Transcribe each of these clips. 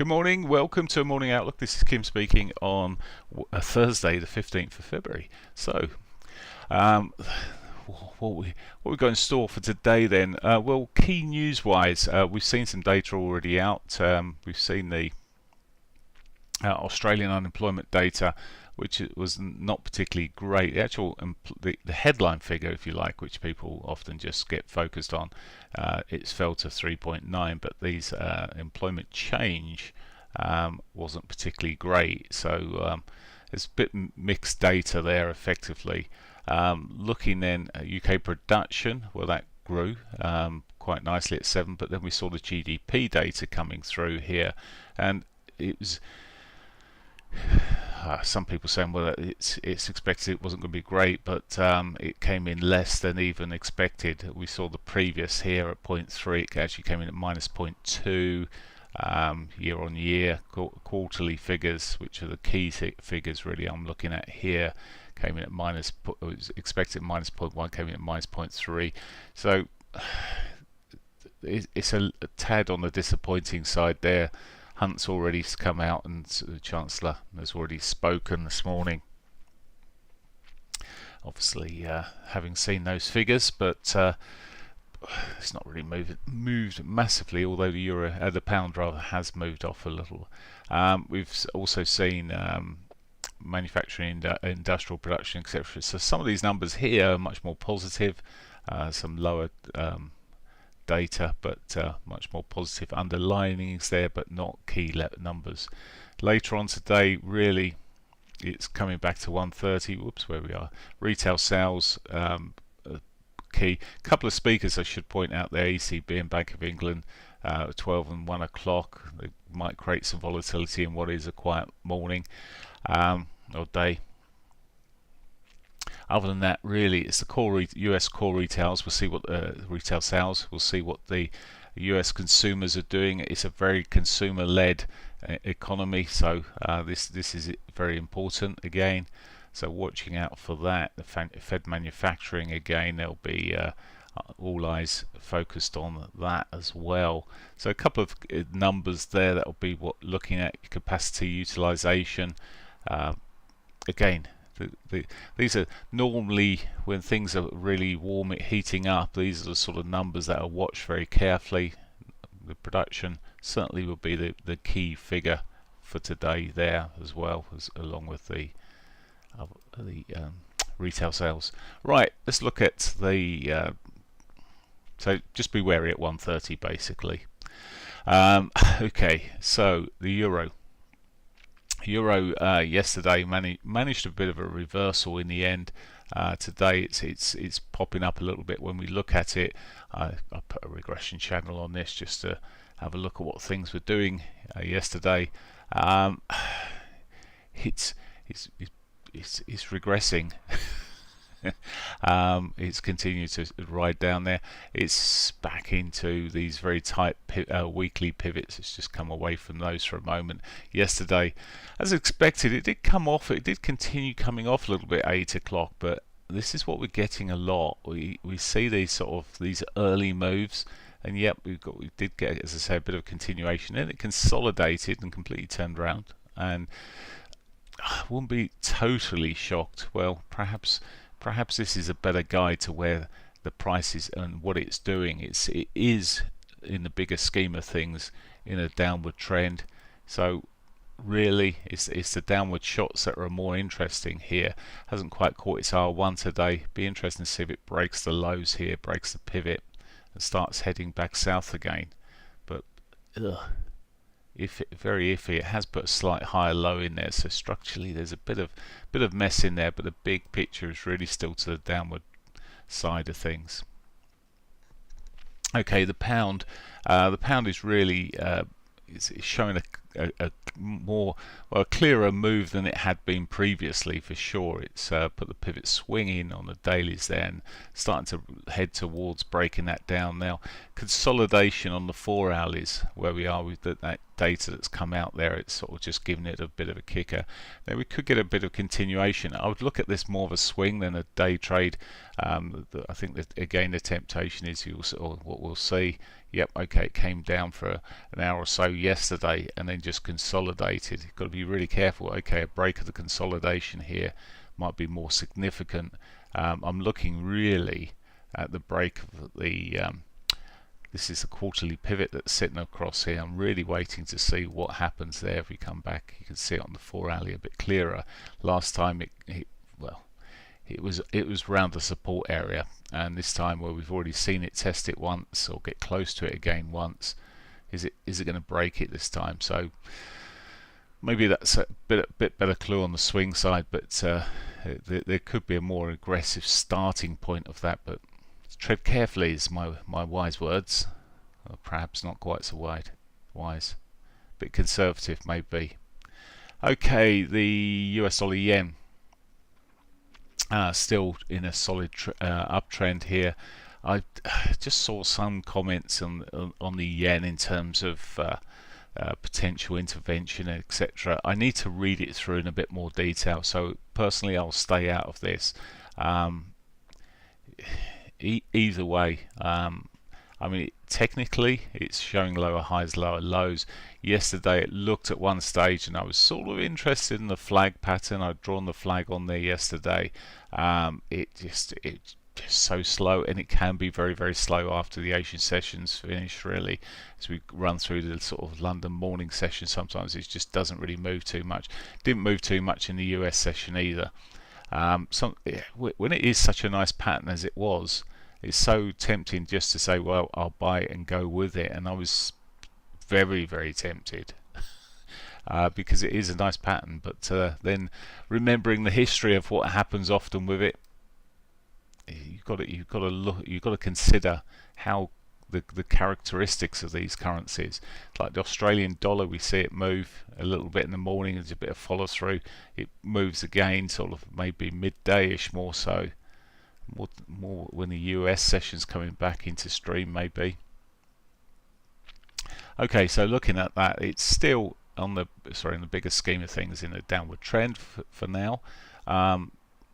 Good morning, welcome to a Morning Outlook. This is Kim speaking on Thursday the 15th of February. So, um, what we got in store for today then? Well, key news-wise, we've seen some data already out. We've seen the Australian unemployment data, which was not particularly great. The actual the headline figure, if you like, which people often just get focused on, it's fell to 3.9, but these employment change wasn't particularly great. So there's a bit mixed data there, effectively. Looking then at UK production, well, that grew quite nicely at 7, but then we saw the GDP data coming through here, and it was some people saying, well, it's expected it wasn't going to be great, but it came in less than even expected. We saw the previous here at 0.3, it actually came in at minus 0.2 year on year. Quarterly figures, which are the key figures really I'm looking at here, came in at was expected minus 0.1, came in at minus 0.3. So it's a tad on the disappointing side there. Hunt's already come out, and the Chancellor has already spoken this morning. Obviously, having seen those figures, but it's not really moved massively. Although the pound rather has moved off a little. We've also seen manufacturing, industrial production, etc. So some of these numbers here are much more positive. Some lower data, but much more positive underlinings there, but not key numbers. Later on today, really, it's coming back to 130. Whoops, where we are. Retail sales, key. Couple of speakers I should point out there: ECB and Bank of England, 12 and 1 o'clock. They might create some volatility in what is a quiet morning or day. Other than that, really, it's the core US core retails. We'll see what retail sales. We'll see what the US consumers are doing. It's a very consumer-led economy, so this is very important again. So watching out for that. The Fed manufacturing again. There'll be all eyes focused on that as well. So a couple of numbers there that will be looking at capacity utilization. Again. These are normally, when things are really warm, heating up, these are the sort of numbers that are watched very carefully. The production certainly will be the key figure for today there, as well as along with the retail sales. Right, let's look at the so just be wary at 130 basically. Okay, so the euro yesterday managed a bit of a reversal in the end. Today it's popping up a little bit when we look at it. I put a regression channel on this just to have a look at what things were doing yesterday. It's regressing. It's continued to ride down there. It's back into these very tight weekly pivots. It's just come away from those for a moment. Yesterday, as expected, it did come off. It did continue coming off a little bit at 8 o'clock, but this is what we're getting a lot. We see these these early moves, and yet we did get, as I say, a bit of a continuation. Then it consolidated and completely turned around, and I wouldn't be totally shocked. Well, perhaps this is a better guide to where the price is and what it's doing. It is in the bigger scheme of things in a downward trend. So really, it's the downward shots that are more interesting here. Hasn't quite caught its R1 today. Be interesting to see if it breaks the lows here, breaks the pivot, and starts heading back south again. But very iffy. It has put a slight higher low in there, so structurally there's a bit of mess in there, but the big picture is really still to the downward side of things. Okay, the pound is really is showing a more, well, a clearer move than it had been previously, for sure. It's put the pivot swinging on the dailies there and starting to head towards breaking that down now. Consolidation on the 4 hourlies, where we are with that data that's come out there, it's sort of just giving it a bit of a kicker. Now we could get a bit of continuation. I would look at this more of a swing than a day trade. I think that again the temptation is, or what we'll see, Yep, okay, it came down for an hour or so yesterday and then just consolidated. You've got to be really careful. Okay, a break of the consolidation here might be more significant. I'm looking really at the break of the this is the quarterly pivot that's sitting across here. I'm really waiting to see what happens there. If we come back, you can see it on the 4-hourly a bit clearer. Last time well, it was around the support area, and this time, where we've already seen it test it once or get close to it again once, is it going to break it this time? So maybe that's a bit better clue on the swing side, but there could be a more aggressive starting point of that. But tread carefully is my wise words. Or perhaps not quite so wise. Bit conservative maybe. Okay, the US dollar yen. Still in a solid uptrend here. I just saw some comments on the yen in terms of potential intervention, etc. I need to read it through in a bit more detail. So personally, I'll stay out of this. Either way, I mean, technically it's showing lower highs, lower lows. Yesterday it looked at one stage, and I was sort of interested in the flag pattern. I'd drawn the flag on there yesterday. It's just so slow, and it can be very, very slow after the Asian sessions finish. Really, as we run through the sort of London morning session, sometimes it just doesn't really move too much. Didn't move too much in the US session either. When it is such a nice pattern as it was, it's so tempting just to say, well, I'll buy it and go with it, and I was very, very tempted because it is a nice pattern. But then remembering the history of what happens often with it, you've got to consider how the characteristics of these currencies. Like the Australian dollar, we see it move a little bit in the morning. There's a bit of follow through. It moves again, sort of maybe midday-ish, more so. More when the US session's coming back into stream, maybe. Okay, so looking at that, it's still on the in the bigger scheme of things in a downward trend for now.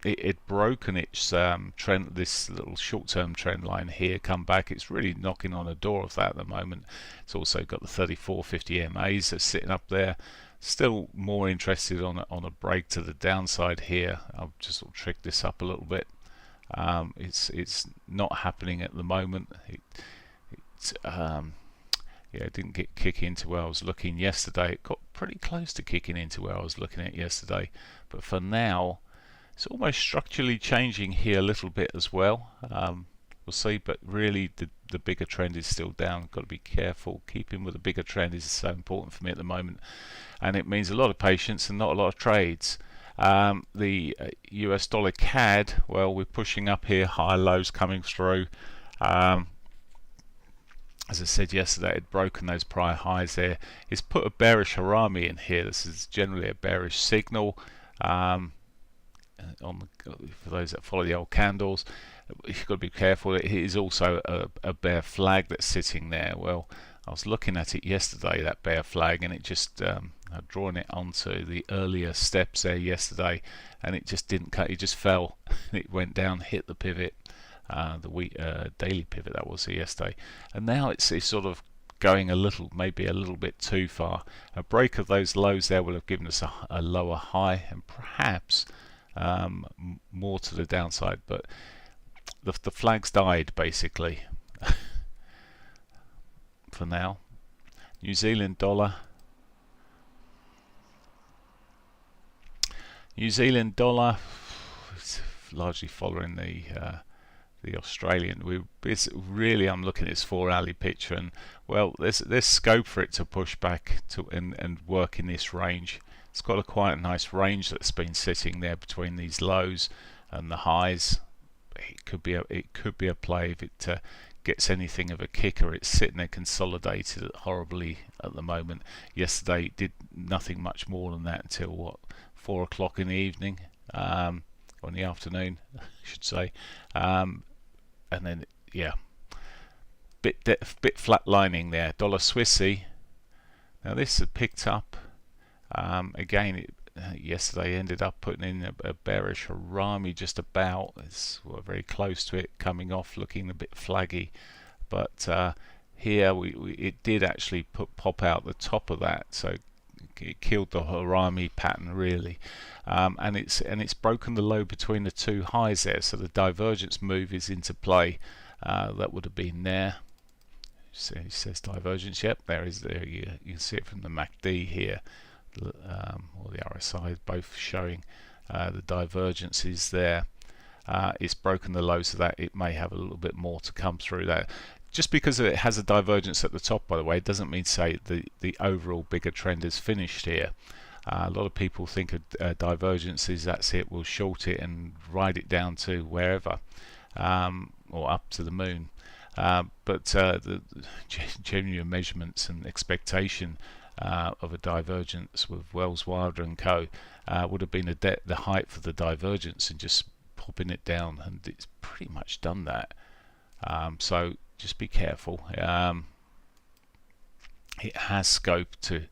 It broken its trend, this little short-term trend line here, come back. It's really knocking on the door of that at the moment. It's also got the 3450 MAs that's sitting up there. Still more interested on a break to the downside here. I'll just sort of trick this up a little bit. It's not happening at the moment. It didn't kick into where I was looking yesterday. It got pretty close to kicking into where I was looking at yesterday, but for now it's almost structurally changing here a little bit as well. We'll see, but really the bigger trend is still down. Got to be careful. Keeping with the bigger trend is so important for me at the moment, and it means a lot of patience and not a lot of trades. The US dollar CAD, well, we're pushing up here, high lows coming through. As I said yesterday, it had broken those prior highs there. It's put a bearish harami in here. This is generally a bearish signal. For those that follow the old candles, you've got to be careful. It is also a bear flag that's sitting there. Well, I was looking at it yesterday, that bear flag, and it just I'd drawn it onto the earlier steps there yesterday, and it just didn't cut. It just fell. It went down, hit the pivot, the daily pivot that was here yesterday, and now it's sort of going maybe a little bit too far. A break of those lows there will have given us a lower high, and perhaps more to the downside, but the flags died basically for now. New Zealand dollar. New Zealand dollar is largely following the Australian. I'm looking at this 4-hourly picture, and well, there's scope for it to push back and work in this range. It's got a quite nice range that's been sitting there between these lows and the highs. It could be a play if it gets anything of a kicker. It's sitting there consolidated horribly at the moment. Yesterday it did nothing much more than that until 4 o'clock in the evening, or in the afternoon, I should say, and then bit flatlining there. Dollar Swissy. Now this had picked up. Again, yesterday ended up putting in a bearish harami just about. We're very close to it coming off, looking a bit flaggy, but here it did actually pop out the top of that, so it killed the Harami pattern really, and it's broken the low between the two highs there, so the divergence move is into play. That would have been there. So it says divergence. Yep, there is. There you can see it from the MACD here, or the RSI, both showing the divergence is there. It's broken the low, so that it may have a little bit more to come through that. Just because it has a divergence at the top, by the way, doesn't mean to say the overall bigger trend is finished here. A lot of people think of divergences, that's it, we'll short it and ride it down to wherever, or up to the moon. But the genuine measurements and expectation of a divergence with Wells, Wilder and Co. Would have been the height for the divergence and just popping it down, and it's pretty much done that. So just be careful. It has scope to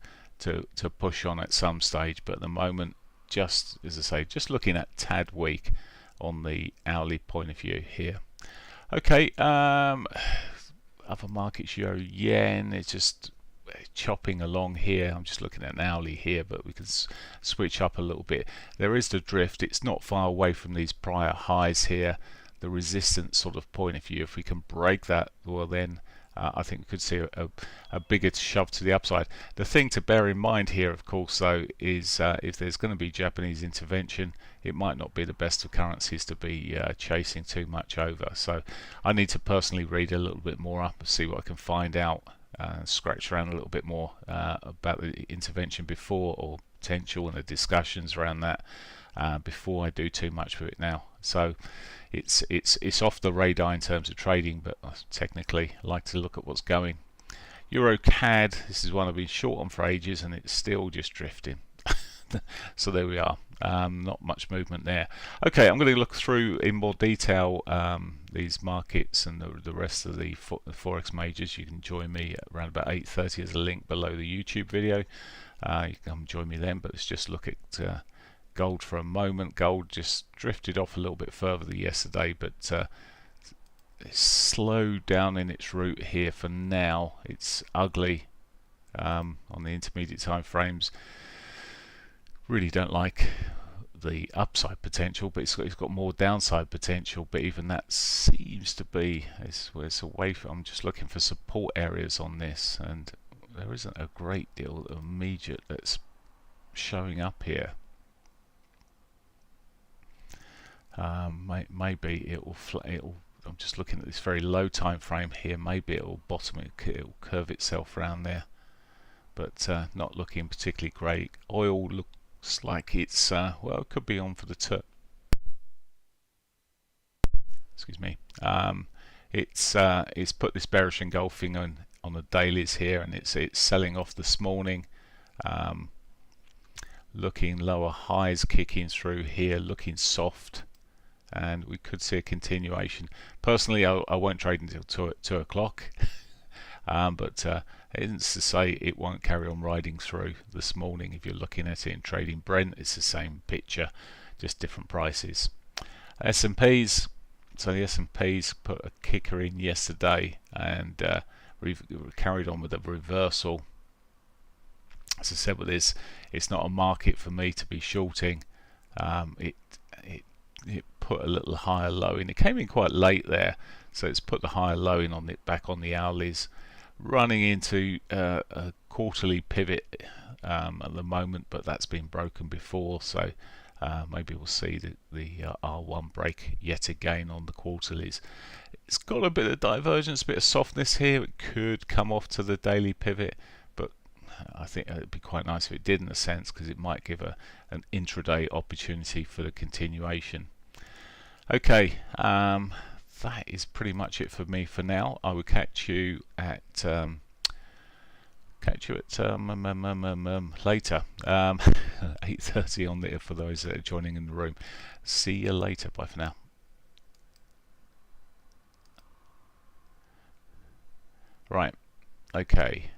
push on at some stage, but at the moment, just as I say, just looking at tad weak on the hourly point of view here. Okay, other markets, euro, yen, it's just chopping along here. I'm just looking at an hourly here, but we can switch up a little bit. There is the drift. It's not far away from these prior highs here. The resistance sort of point of view, if we can break that, well then I think we could see a bigger shove to the upside. The thing to bear in mind here, of course, though, is if there's going to be Japanese intervention, it might not be the best of currencies to be chasing too much over. So I need to personally read a little bit more up and see what I can find out, scratch around a little bit more about the intervention before, or potential, and the discussions around that before I do too much with it now. So it's off the radar in terms of trading, but technically I like to look at what's going. Euro CAD, this is one I've been short on for ages, and it's still just drifting. So there we are. Not much movement there. Okay, I'm going to look through in more detail these markets and the rest of the Forex majors. You can join me around about 8:30. There's a link below the YouTube video. You can come join me then, but let's just look at gold for a moment. Gold just drifted off a little bit further than yesterday, but it's slowed down in its route here for now. It's ugly on the intermediate time frames. Really don't like the upside potential, but it's got more downside potential, but even that seems to be it's away from. I'm just looking for support areas on this, and there isn't a great deal of immediate that's showing up here. Maybe it'll I'm just looking at this very low time frame here. Maybe it'll bottom, it'll curve itself around there, but not looking particularly great. Oil looks like it's well, it could be on for the excuse me. It's put this bearish engulfing on the dailies here, and it's selling off this morning. Looking lower highs kicking through here, looking soft, and we could see a continuation. Personally, I won't trade until 2 o'clock, but it isn't to say it won't carry on riding through this morning. If you're looking at it in trading Brent, it's the same picture, just different prices. S&Ps, so the S&Ps put a kicker in yesterday, and we've carried on with a reversal. As I said with this, it's not a market for me to be shorting. It put a little higher low in. It came in quite late there, so it's put the higher low in on it back on the hourlies, running into a quarterly pivot at the moment, but that's been broken before, so maybe we'll see the R1 break yet again on the quarterlies. It's got a bit of divergence, a bit of softness here. It could come off to the daily pivot, but I think it'd be quite nice if it did, in a sense, because it might give an intraday opportunity for the continuation. Okay, that is pretty much it for me for now. I will catch you at later, 8:30 on there for those that are joining in the room. See you later. Bye for now. Right. Okay.